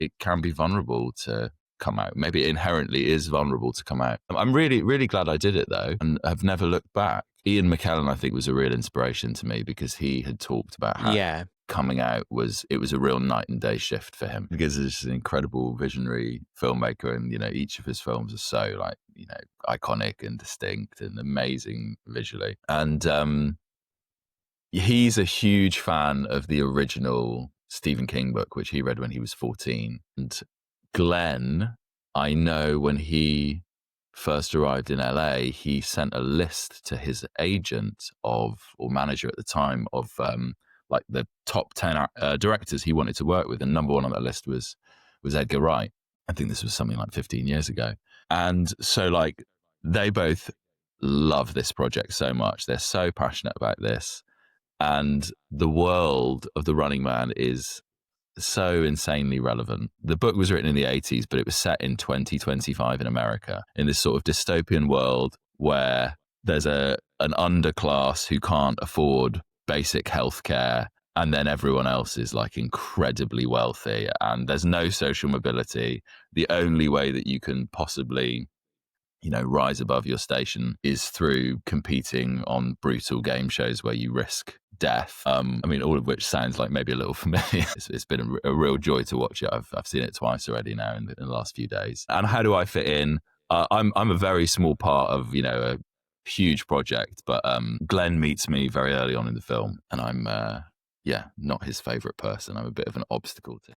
it can be vulnerable to come out. Maybe it inherently is vulnerable to come out. I'm really, really glad I did it though, and have never looked back. Ian McKellen, I think, was a real inspiration to me because he had talked about how coming out was a real night and day shift for him, because he's an incredible visionary filmmaker, and each of his films are so iconic and distinct and amazing visually. And he's a huge fan of the original Stephen King book, which he read when he was 14. And Glen, I know when he first arrived in LA, he sent a list to his agent or manager at the time of the top 10 directors he wanted to work with. And number one on that list was Edgar Wright. I think this was something like 15 years ago. And so they both love this project so much. They're so passionate about this. And the world of The Running Man is so insanely relevant. The book was written in the 80s, but it was set in 2025 in America, in this sort of dystopian world where there's an underclass who can't afford basic healthcare, and then everyone else is incredibly wealthy, and there's no social mobility. The only way that you can possibly rise above your station is through competing on brutal game shows where you risk death. All of which sounds like maybe a little familiar. It's been a real joy to watch it. I've seen it twice already now in the last few days. And how do I fit in? I'm a very small part of a huge project, but Glen meets me very early on in the film, and I'm not his favorite person. I'm a bit of an obstacle to him.